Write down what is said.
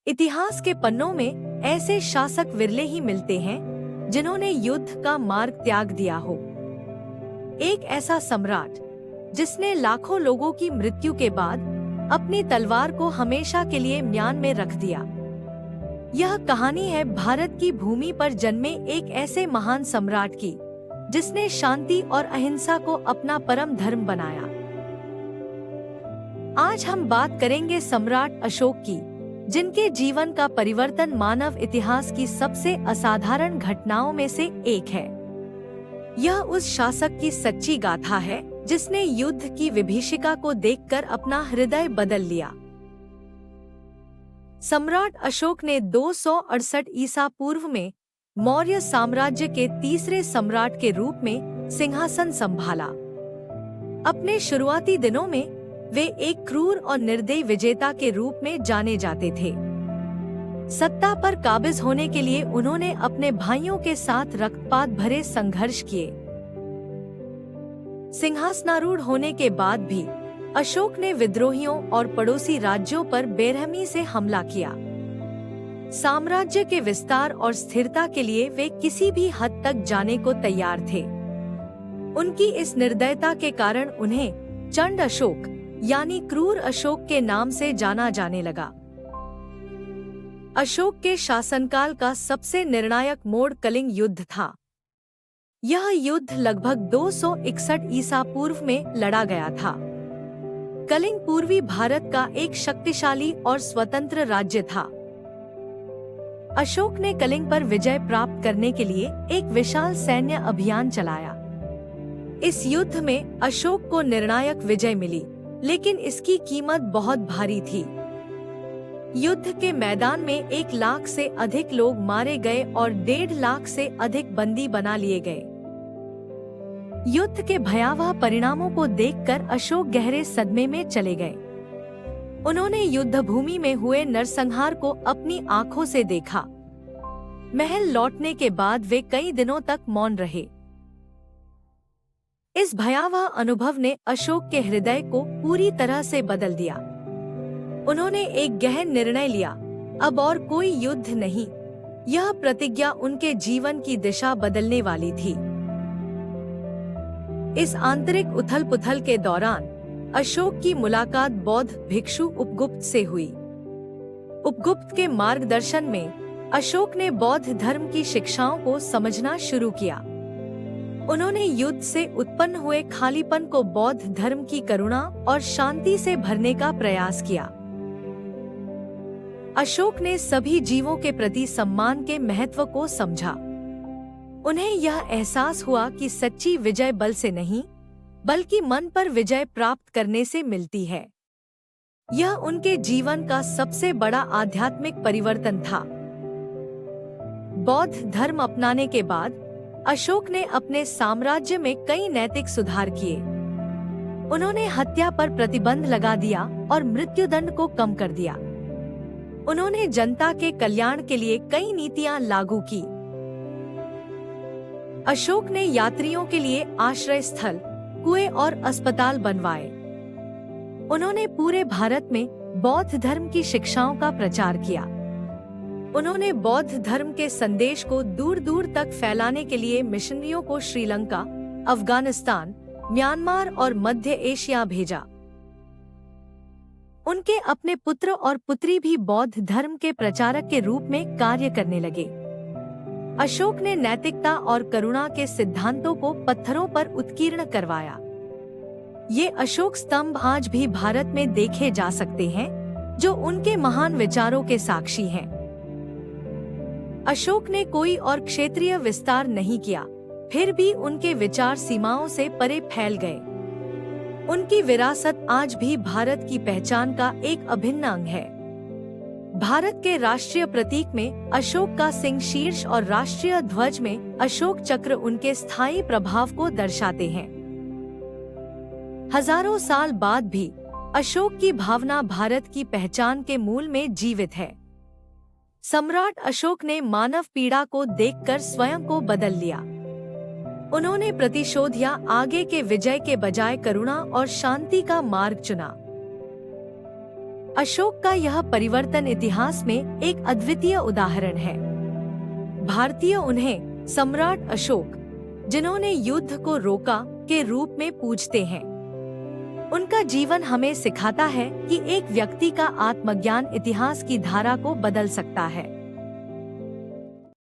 इतिहास के पन्नों में ऐसे शासक विरले ही मिलते हैं जिन्होंने युद्ध का मार्ग त्याग दिया हो। एक ऐसा सम्राट जिसने लाखों लोगों की मृत्यु के बाद अपनी तलवार को हमेशा के लिए म्यान में रख दिया। यह कहानी है भारत की भूमि पर जन्मे एक ऐसे महान सम्राट की जिसने शांति और अहिंसा को अपना परम धर्म बनाया। आज हम बात करेंगे सम्राट अशोक की, जिनके जीवन का परिवर्तन मानव इतिहास की सबसे असाधारण घटनाओं में से एक है। यह उस शासक की सच्ची गाथा है जिसने युद्ध की विभीषिका को देखकर अपना हृदय बदल लिया। सम्राट अशोक ने 268 ईसा पूर्व में मौर्य साम्राज्य के तीसरे सम्राट के रूप में सिंहासन संभाला। अपने शुरुआती दिनों में वे एक क्रूर और निर्दयी विजेता के रूप में जाने जाते थे। सत्ता पर काबिज होने के लिए उन्होंने अपने भाइयों के साथ रक्तपात भरे संघर्ष किए। सिंहासनारूढ़ होने के बाद भी अशोक ने विद्रोहियों और पड़ोसी राज्यों पर बेरहमी से हमला किया। साम्राज्य के विस्तार और स्थिरता के लिए वे किसी भी हद तक जाने को तैयार थे। उनकी इस निर्दयता के कारण उन्हें चंड अशोक यानी क्रूर अशोक के नाम से जाना जाने लगा। अशोक के शासनकाल का सबसे निर्णायक मोड़ कलिंग युद्ध था। यह युद्ध लगभग 261 ईसा पूर्व में लड़ा गया था। कलिंग पूर्वी भारत का एक शक्तिशाली और स्वतंत्र राज्य था। अशोक ने कलिंग पर विजय प्राप्त करने के लिए एक विशाल सैन्य अभियान चलाया। इस युद्ध में अशोक को निर्णायक विजय मिली, लेकिन इसकी कीमत बहुत भारी थी। युद्ध के मैदान में 1 लाख से अधिक लोग मारे गए और 1.5 लाख से अधिक बंदी बना लिए गए। युद्ध के भयावह परिणामों को देखकर अशोक गहरे सदमे में चले गए। उन्होंने युद्ध भूमि में हुए नरसंहार को अपनी आंखों से देखा। महल लौटने के बाद वे कई दिनों तक मौन रहे। इस भयावह अनुभव ने अशोक के हृदय को पूरी तरह से बदल दिया। उन्होंने एक गहन निर्णय लिया, अब और कोई युद्ध नहीं। यह प्रतिज्ञा उनके जीवन की दिशा बदलने वाली थी। इस आंतरिक उथल-पुथल के दौरान अशोक की मुलाकात बौद्ध भिक्षु उपगुप्त से हुई। उपगुप्त के मार्गदर्शन में अशोक ने बौद्ध धर्म की शिक्षाओं को समझना शुरू किया। उन्होंने युद्ध से उत्पन्न हुए खालीपन को बौद्ध धर्म की करुणा और शांति से भरने का प्रयास किया। अशोक ने सभी जीवों के प्रति सम्मान के महत्व को समझा। उन्हें यह एहसास हुआ कि सच्ची विजय बल से नहीं, बल्कि मन पर विजय प्राप्त करने से मिलती है। यह उनके जीवन का सबसे बड़ा आध्यात्मिक परिवर्तन था। बौद्ध धर्म अपनाने के बाद अशोक ने अपने साम्राज्य में कई नैतिक सुधार किए। उन्होंने हत्या पर प्रतिबंध लगा दिया और मृत्युदंड को कम कर दिया। उन्होंने जनता के कल्याण के लिए कई नीतियां लागू की। अशोक ने यात्रियों के लिए आश्रय स्थल, कुएं और अस्पताल बनवाए। उन्होंने पूरे भारत में बौद्ध धर्म की शिक्षाओं का प्रचार किया। उन्होंने बौद्ध धर्म के संदेश को दूर दूर तक फैलाने के लिए मिशनरियों को श्रीलंका, अफगानिस्तान, म्यांमार और मध्य एशिया भेजा। उनके अपने पुत्र और पुत्री भी बौद्ध धर्म के प्रचारक के रूप में कार्य करने लगे। अशोक ने नैतिकता और करुणा के सिद्धांतों को पत्थरों पर उत्कीर्ण करवाया। ये अशोक स्तंभ आज भी भारत में देखे जा सकते हैं, जो उनके महान विचारों के साक्षी हैं। अशोक ने कोई और क्षेत्रीय विस्तार नहीं किया, फिर भी उनके विचार सीमाओं से परे फैल गए। उनकी विरासत आज भी भारत की पहचान का एक अभिन्न अंग है। भारत के राष्ट्रीय प्रतीक में अशोक का सिंह शीर्ष और राष्ट्रीय ध्वज में अशोक चक्र उनके स्थायी प्रभाव को दर्शाते हैं। हजारों साल बाद भी अशोक की भावना भारत की पहचान के मूल में जीवित है। सम्राट अशोक ने मानव पीड़ा को देखकर स्वयं को बदल लिया। उन्होंने प्रतिशोध या आगे के विजय के बजाय करुणा और शांति का मार्ग चुना। अशोक का यह परिवर्तन इतिहास में एक अद्वितीय उदाहरण है। भारतीय उन्हें सम्राट अशोक, जिन्होंने युद्ध को रोका, के रूप में पूजते हैं। उनका जीवन हमें सिखाता है कि एक व्यक्ति का आत्मज्ञान इतिहास की धारा को बदल सकता है।